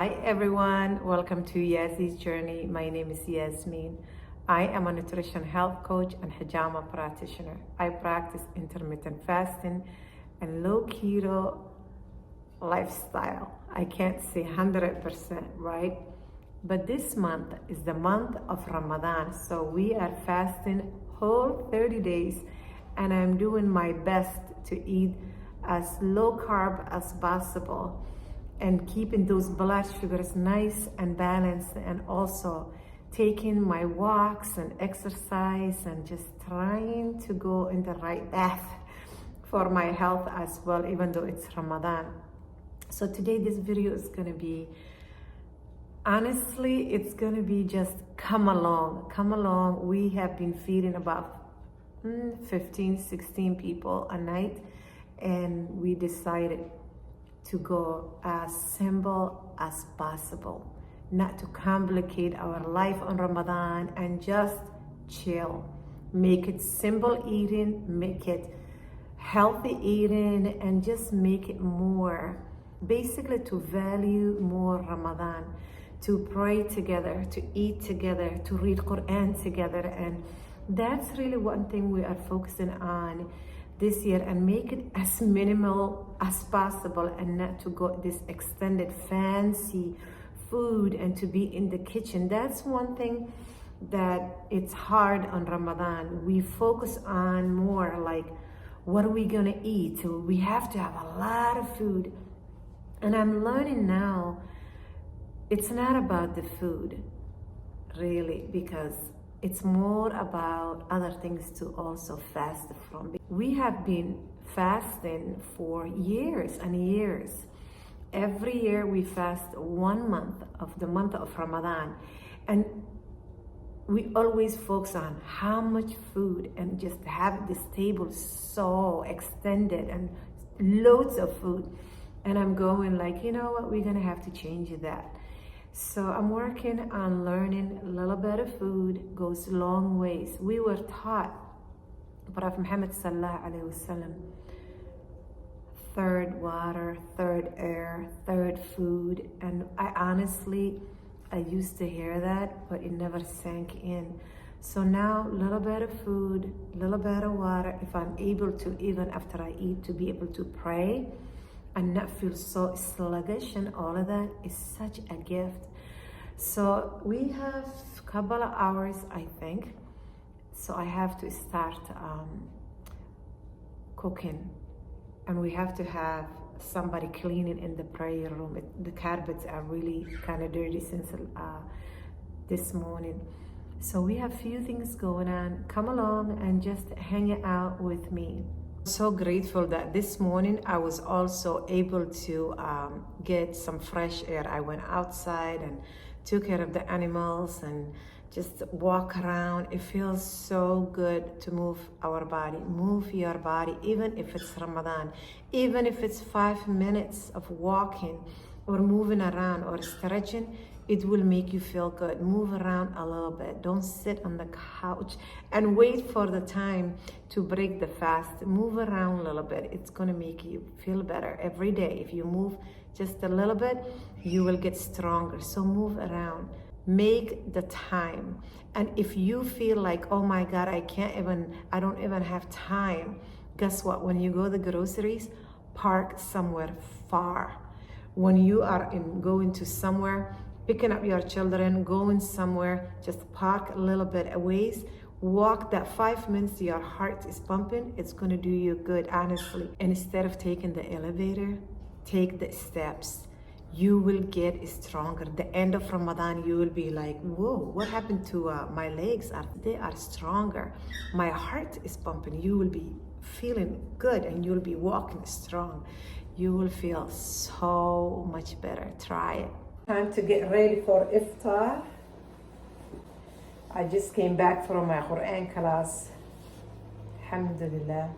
Hi everyone, welcome to Yazi's Journey. My name is Yasmin. I am a nutrition health coach and hijama practitioner. I practice intermittent fasting and low keto lifestyle. I can't say 100%, right? But this month is the month of Ramadan. So we are fasting whole 30 days and I'm doing my best to eat as low carb as possible and keeping those blood sugars nice and balanced, and also taking my walks and exercise and just trying to go in the right path for my health as well, even though it's Ramadan. So today this video is gonna be, honestly, it's gonna be just come along. We have been feeding about 15, 16 people a night, and we decided to go as simple as possible, not to complicate our life on Ramadan, and just chill. Make it simple eating, make it healthy eating, and just make it more, basically to value more Ramadan, to pray together, to eat together, to read Quran together. And that's really one thing we are focusing on this year, and make it as minimal as possible, and not to go this extended fancy food and to be in the kitchen. That's one thing that it's hard on Ramadan. We focus on more like, what are we gonna eat? We have to have a lot of food. And I'm learning now, it's not about the food, really, because it's more about other things to also fast from. We have been fasting for years and years. Every year we fast 1 month of the month of Ramadan. And we always focus on how much food, and just have this table so extended and loads of food. And I'm going like, you know what, we're gonna have to change that. So I'm working on learning a little bit of food goes long ways. We were taught, Prophet Muhammad sallallahu alaihi wasallam, third water, third air, third food. And I used to hear that, but it never sank in. So now, a little bit of food, a little bit of water, if I'm able to, even after I eat, to be able to pray and not feel so sluggish, and all of that is such a gift. So we have a couple of hours, I think. So I have to start cooking, and we have to have somebody cleaning in the prayer room. The carpets are really kind of dirty since this morning. So we have few things going on. Come along and just hang out with me. So grateful that this morning I was also able to get some fresh air. I went outside and took care of the animals and just walk around. It feels so good to move our body. Move your body, even if it's Ramadan, even if it's 5 minutes of walking or moving around or stretching. It will make you feel good. Move around a little bit. Don't sit on the couch and wait for the time to break the fast. Move around a little bit. It's gonna make you feel better every day. If you move just a little bit, you will get stronger. So move around. Make the time. And if you feel like, oh my God, I don't even have time, guess what? When you go to the groceries, park somewhere far. When you are going to somewhere, picking up your children, going somewhere, just park a little bit away. Walk that 5 minutes, your heart is pumping. It's gonna do you good, honestly. And instead of taking the elevator, take the steps. You will get stronger. The end of Ramadan, you will be like, whoa, what happened to my legs? They are stronger. My heart is pumping. You will be feeling good, and you'll be walking strong. You will feel so much better. Try it. Time to get ready for Iftar. I just came back from my Quran class. Alhamdulillah.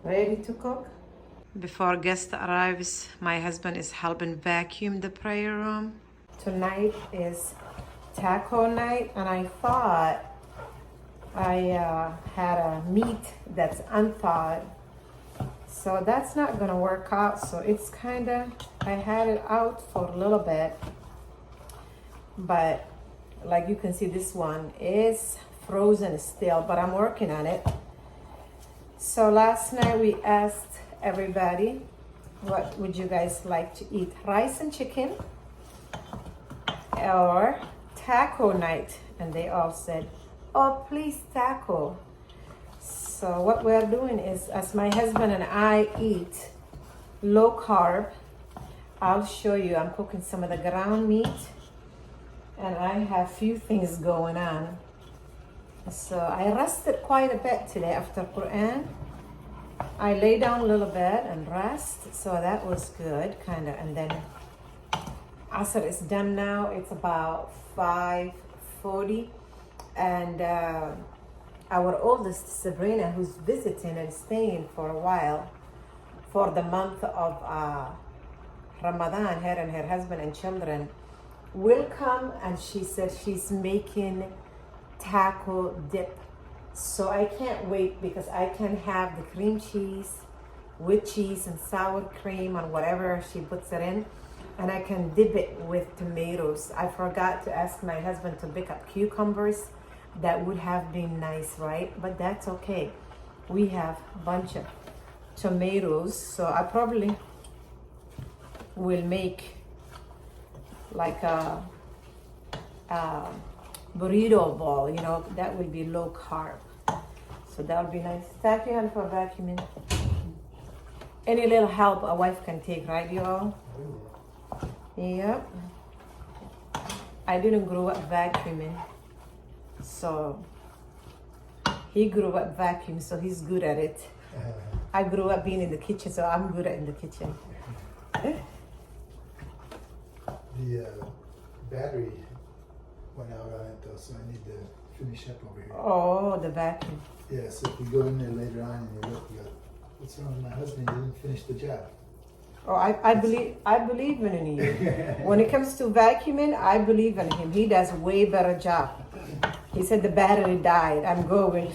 Ready to cook? Before guest arrives, my husband is helping vacuum the prayer room. Tonight is taco night, and I thought I had a meat that's unthawed. So that's not gonna work out. So it's kinda, I had it out for a little bit, but like you can see, this one is frozen still, but I'm working on it. So last night we asked everybody, what would you guys like to eat? Rice and chicken or taco night? And they all said, oh, please, taco. So what we're doing is, as my husband and I eat low carb, I'll show you, I'm cooking some of the ground meat, and I have few things going on. So I rested quite a bit today after Quran. I lay down a little bit and rest, so that was good, kind of. And then Asr is done now. It's about 5:40, and our oldest Sabrina, who's visiting and staying for a while for the month of Ramadan, her and her husband and children will come, and she said she's making taco dip. So I can't wait, because I can have the cream cheese with cheese and sour cream and whatever she puts it in, and I can dip it with tomatoes. I forgot to ask my husband to pick up cucumbers. That would have been nice, right? But that's okay. We have a bunch of tomatoes, so I probably will make like a burrito ball, you know, that will be low carb. So that would be nice. Thank you, honey, for vacuuming. Any little help a wife can take, right, you all? Yep. I didn't grow up vacuuming. So he grew up vacuuming, so he's good at it. I grew up being in the kitchen, so I'm good at in the kitchen. The battery went out on it though, so I need to finish up over here. Oh, the vacuum. Yeah, so if you go in there later on and you look, you go, what's wrong with my husband? He didn't finish the job. Oh, I believe in you. When it comes to vacuuming, I believe in him. He does way better job. He said the battery died. I'm going.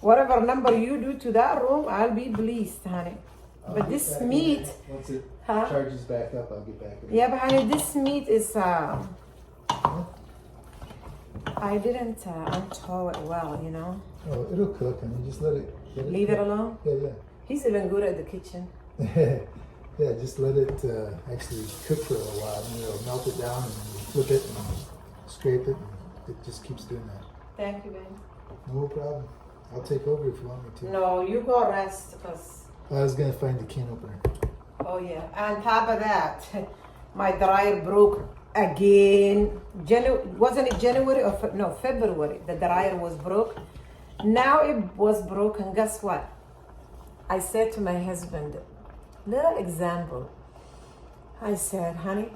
Whatever number you do to that room, I'll be pleased, honey. But this meat, once it charges back up, I'll get back in. Yeah, but honey, this meat is I didn't untow it well, you know. Oh, it'll cook, and you just let it Leave it alone. Yeah. He's even good at the kitchen. Yeah, just let it actually cook for a while, and it'll melt it down, and you flip it and scrape it, and it just keeps doing that. Thank you, baby. No problem. I'll take over if you want me to. No, you go rest, because I was gonna find the can opener. oh yeah. On top of that, my dryer broke again. Wasn't it January or no, February? The dryer was broke. Now it was broken. Guess what? I said to my husband, little example. I said, honey,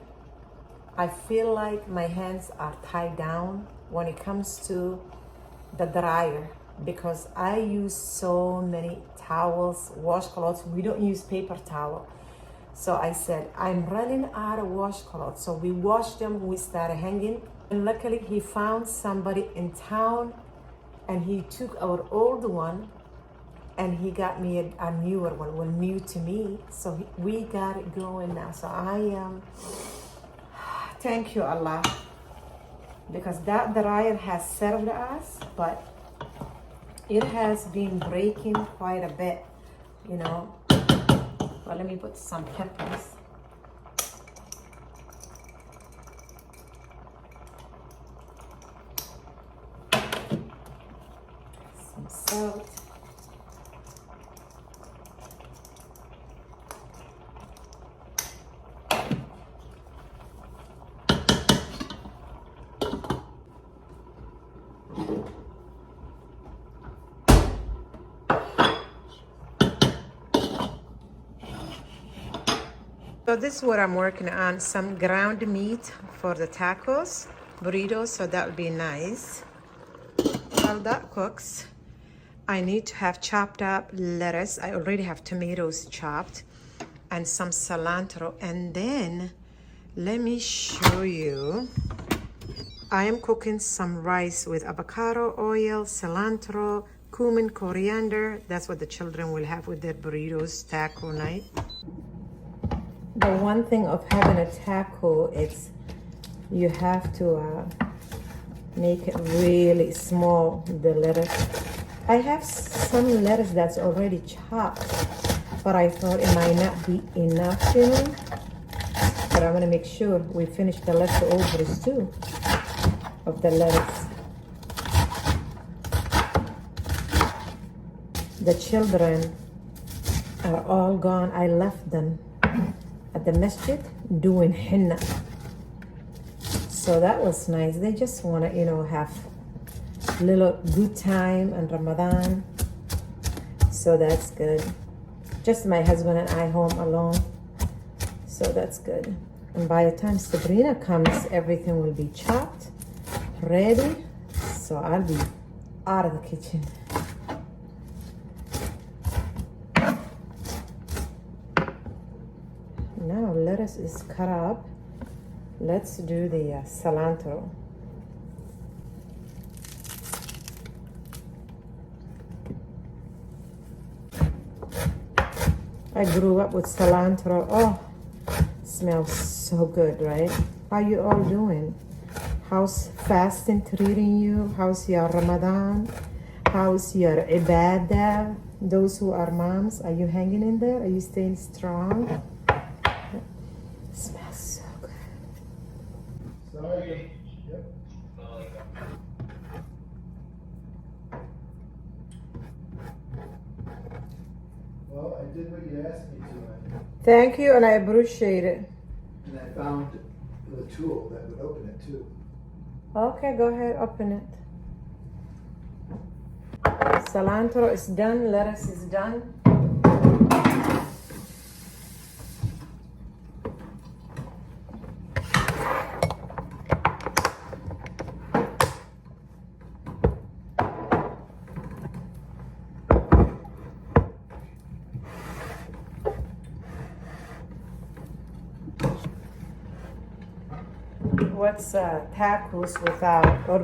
I feel like my hands are tied down when it comes to the dryer, because I use so many towels, washcloths. We don't use paper towel. So I said, I'm running out of washcloths. So we washed them, we started hanging. And luckily he found somebody in town, and he took our old one and he got me a newer one, well, new to me. So we got it going now. So I thank you, Allah, because that dryer has served us, but it has been breaking quite a bit, you know. Well, let me put some peppers. Some salt. So this is what I'm working on, some ground meat for the tacos, burritos, so that would be nice. While that cooks, I need to have chopped up lettuce. I already have tomatoes chopped and some cilantro. And then let me show you, I am cooking some rice with avocado oil, cilantro, cumin, coriander. That's what the children will have with their burritos, taco night. The one thing of having a taco, it's you have to make it really small, the lettuce. I have some lettuce that's already chopped, but I thought it might not be enough, you know. But I'm gonna make sure we finish the leftovers too of the lettuce. The children are all gone. I left them at the masjid doing henna. So that was nice. They just want to, you know, have a little good time in Ramadan. So that's good. Just my husband and I home alone. So that's good. And by the time Sabrina comes, everything will be chopped, ready. So I'll be out of the kitchen. Now lettuce is cut up. Let's do the cilantro. I grew up with cilantro. Oh, smells so good, right? How you all doing? How's fasting treating you? How's your Ramadan? How's your ibadah? Those who are moms, are you hanging in there? Are you staying strong? Smells so good. Sorry. Yep. Well, I did what you asked me to. Thank you, and I appreciate it. And I found the tool that would open it too. Okay, go ahead, open it. Cilantro is done, lettuce is done. What's tacos without, or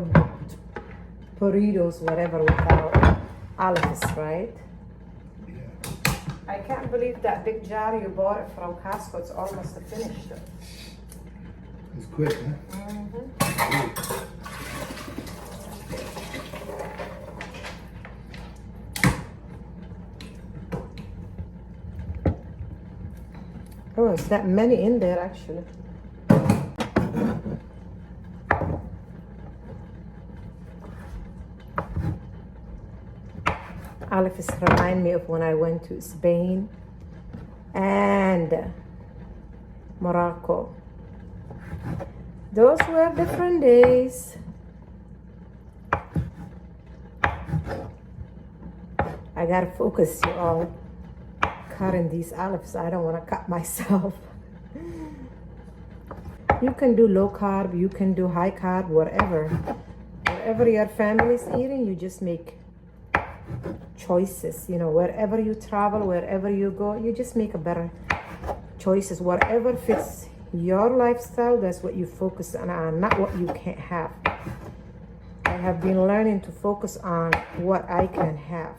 burritos, whatever, without olives, right? Yeah. I can't believe that big jar you bought it from Costco. It's almost finished. It's quick, huh? Oh, it's that many in there actually. Olives remind me of when I went to Spain and Morocco. Those were different days. I gotta focus, you all. Cutting these olives, I don't want to cut myself. You can do low carb, you can do high carb, whatever. Whatever your family's eating, you just make choices. You know, wherever you travel, wherever you go, you just make a better choices. Whatever fits your lifestyle, that's what you focus on, not what you can't have. I have been learning to focus on what I can have.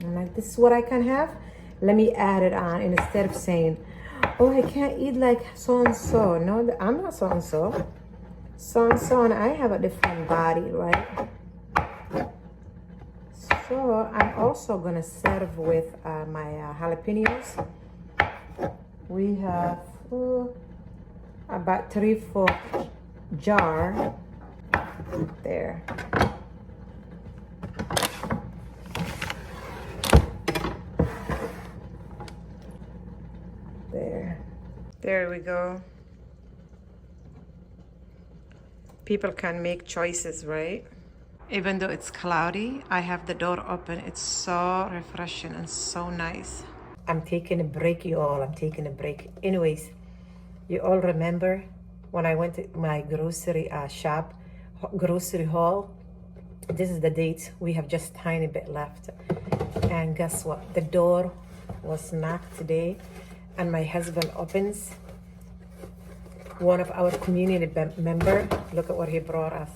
I'm like, this is what I can have. Let me add it on. And instead of saying, oh, I can't eat like so and so. No, I'm not so and so. So and so, and I have a different body, right? So I'm also gonna serve with my jalapenos. We have about 3/4 jar there. There we go. People can make choices, right? Even though it's cloudy, I have the door open. It's so refreshing and so nice. I'm taking a break, you all. I'm taking a break. Anyways, you all remember when I went to my grocery grocery haul? This is the date. We have just tiny bit left. And guess what? The door was knocked today. And my husband opens. One of our community member, look at what he brought us.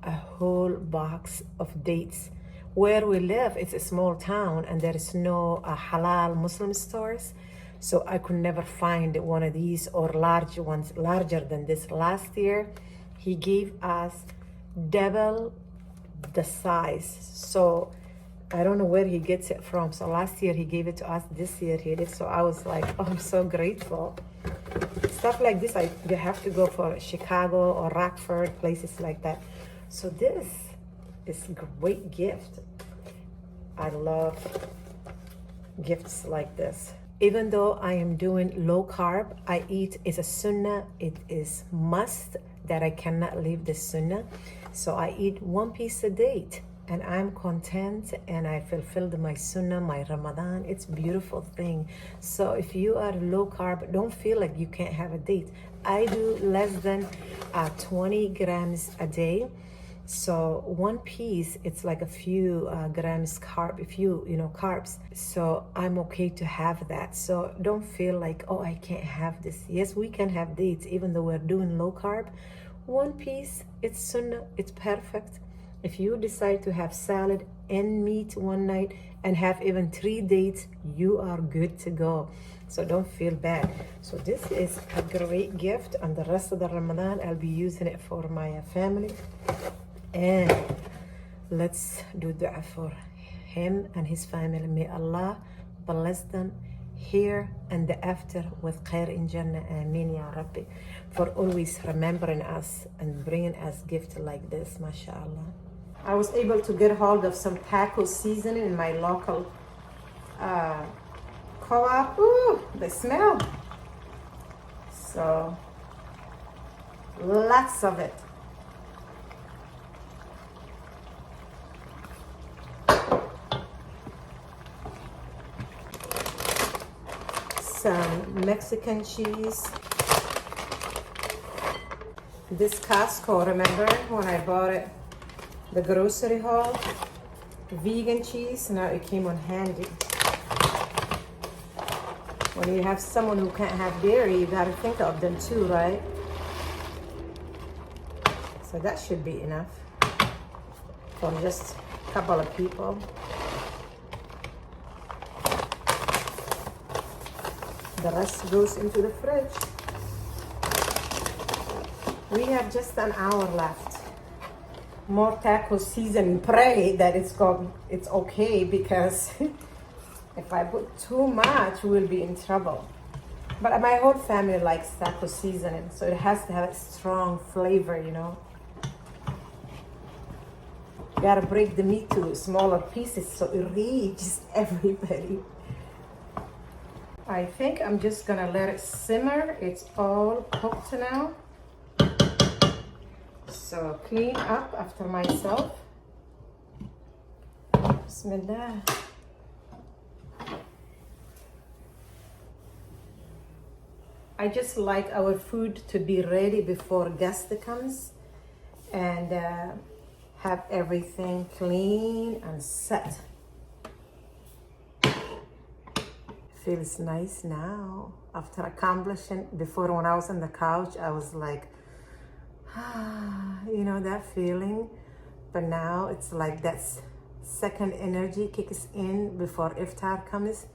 A whole box of dates. Where we live, it's a small town and there is no halal Muslim stores. So I could never find one of these or large ones, larger than this. Last year, he gave us double the size. So I don't know where he gets it from. So last year he gave it to us. This year he did. So I was like, oh, I'm so grateful. Stuff like this, you have to go for Chicago or Rockford, places like that. So this is a great gift. I love gifts like this. Even though I am doing low carb, I eat is a sunnah. It is must that I cannot leave the sunnah. So I eat one piece a day and I'm content and I fulfilled my sunnah, my Ramadan. It's a beautiful thing. So if you are low carb, don't feel like you can't have a date. I do less than 20 grams a day. So one piece, it's like a few grams carb, carbs. So I'm okay to have that. So don't feel like, oh, I can't have this. Yes, we can have dates, even though we're doing low carb. One piece, it's sunnah, it's perfect. If you decide to have salad and meat one night and have even 3 dates, you are good to go. So don't feel bad. So this is a great gift, and the rest of the Ramadan, I'll be using it for my family. And let's do dua for him and his family. May Allah bless them here and the after with khair in Jannah. Ameen ya Rabbi. For always remembering us and bringing us gifts like this, mashallah. I was able to get hold of some taco seasoning in my local co-op. Ooh, the smell. So lots of it. Some Mexican cheese. This Costco, remember when I bought it, the grocery haul? Vegan cheese, now it came on handy. When you have someone who can't have dairy, you gotta think of them too, right? So that should be enough for just a couple of people. The rest goes into the fridge. We have just an hour left. More taco season. Pray that it's okay, because if I put too much, we'll be in trouble. But my whole family likes taco seasoning, so it has to have a strong flavor, you know. You gotta break the meat to smaller pieces so it reaches everybody. I think I'm just gonna let it simmer. It's all cooked now. So clean up after myself. Bismillah. I just like our food to be ready before guest comes and have everything clean and set. Feels nice now. After accomplishing, before when I was on the couch, I was like, you know, that feeling. But now it's like that second energy kicks in before Iftar comes.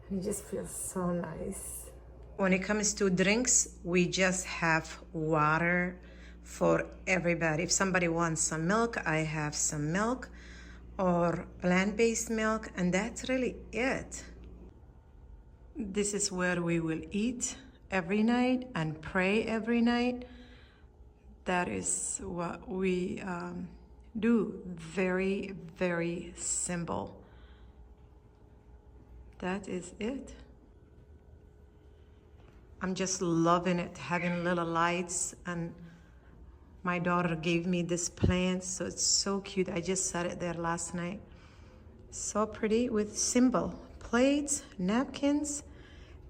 It just feels so nice. When it comes to drinks, we just have water for everybody. If somebody wants some milk, I have some milk or plant-based milk, and that's really it. This is where we will eat every night and pray every night. That is what we do. Very, very simple. That is it. I'm just loving it, having little lights, and my daughter gave me this plant, so it's so cute. I just set it there last night. So pretty with simple plates, napkins,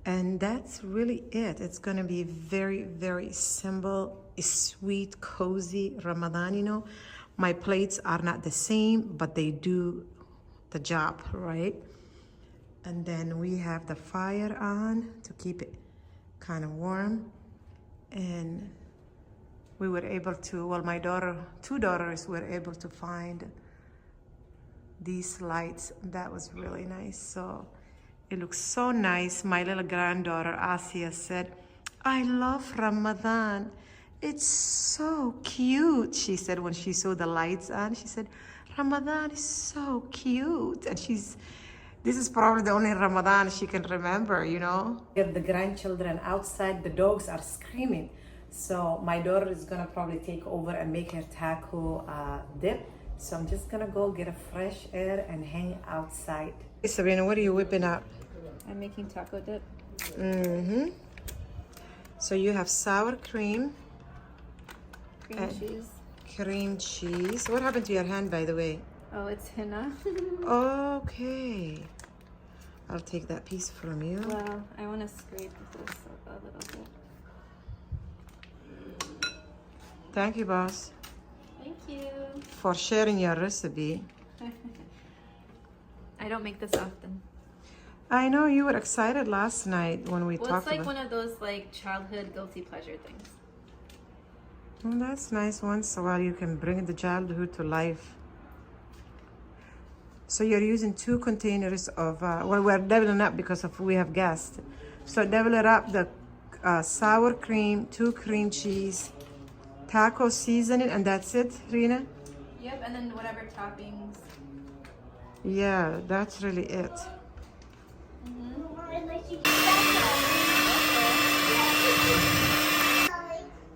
and that's really it. It's gonna be very, very simple, sweet, cozy Ramadan, you know. My plates are not the same, but they do the job, right? And then we have the fire on to keep it kind of warm, and we were able to, well, my daughter, two daughters were able to find these lights. That was really nice. So it looks so nice. My little granddaughter, Asia, said, I love Ramadan. It's so cute, she said when she saw the lights on. She said, Ramadan is so cute. And this is probably the only Ramadan she can remember, you know? The grandchildren outside, the dogs are screaming. So my daughter is gonna probably take over and make her taco dip. So I'm just gonna go get a fresh air and hang outside. Hey Sabrina, what are you whipping up? I'm making taco dip. Mm-hmm. So you have sour cream. Cream cheese. Cream cheese. What happened to your hand, by the way? Oh, it's henna. Okay. I'll take that piece from you. Well, I want to scrape this a little bit. Thank you, boss. Thank you. For sharing your recipe. I don't make this often. I know you were excited last night when we talked It's like about... one of those like childhood guilty pleasure things. Well, that's nice. Once in a while you can bring the childhood to life. So you're using 2 containers of, well, we're doubling up because we have guests. So double it up, the sour cream, 2 cream cheese, taco seasoning, and that's it, Rina? Yep, and then whatever toppings. Yeah, that's really it.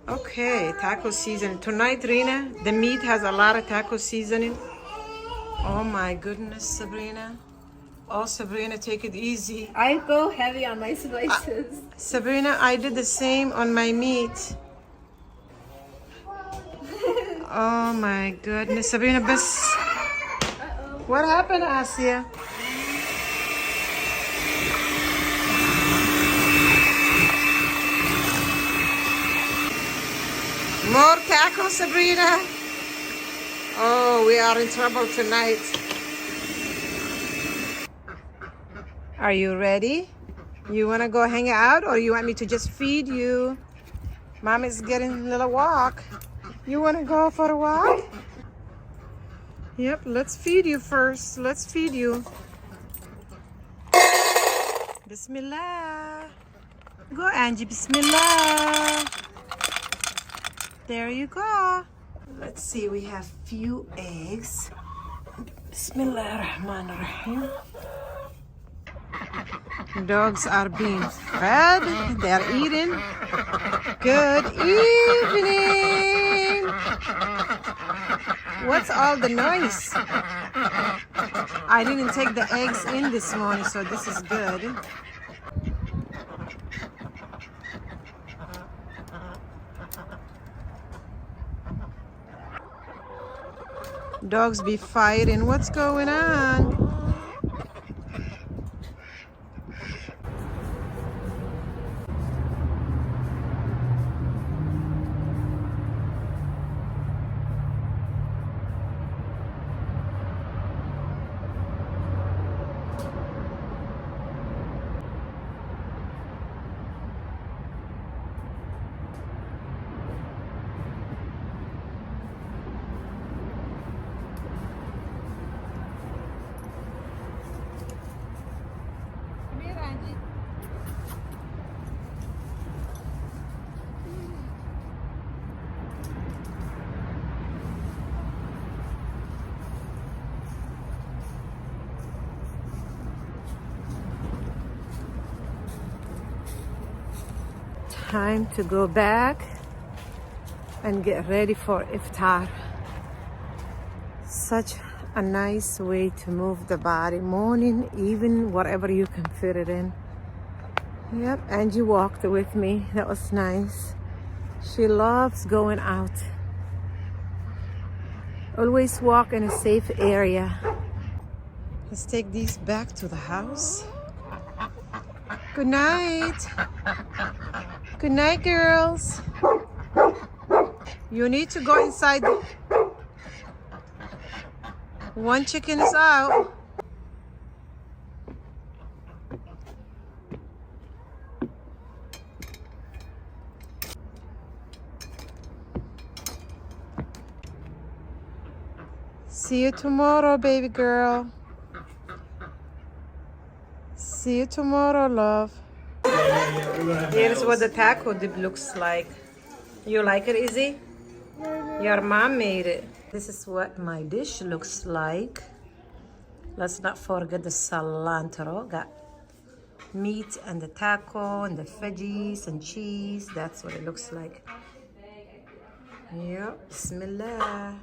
Okay, taco seasoning. Tonight, Rina, the meat has a lot of taco seasoning. Oh my goodness, Sabrina. Oh, Sabrina, take it easy. I go heavy on my spices. Sabrina, I did the same on my meat. Oh my goodness, Sabrina, best. What happened, Asia? More tacos, Sabrina. Oh, we are in trouble tonight. Are you ready? You want to go hang out or you want me to just feed you? Mom is getting a little walk. You want to go for a walk? Yep, let's feed you first. Let's feed you. Bismillah. Go, Angie. Bismillah. There you go. Let's see, we have few eggs. Bismillahirrahmanirrahim. Dogs are being fed. They're eating. Good evening. What's all the noise? I didn't take the eggs in this morning, so this is good. Dogs be fighting. What's going on? Time to go back and get ready for Iftar. Such a nice way to move the body, morning, evening, whatever you can fit it in. Yep, Angie walked with me. That was nice. She loves going out. Always walk in a safe area. Let's take these back to the house. Good night. Good night, girls. You need to go inside. One chicken is out. See you tomorrow, baby girl. See you tomorrow, love. Here's what the taco dip looks like. You like it, Izzy? Your mom made it. This is what my dish looks like. Let's not forget the cilantro. Got meat and the taco and the veggies and cheese. That's what it looks like. Yeah, bismillah.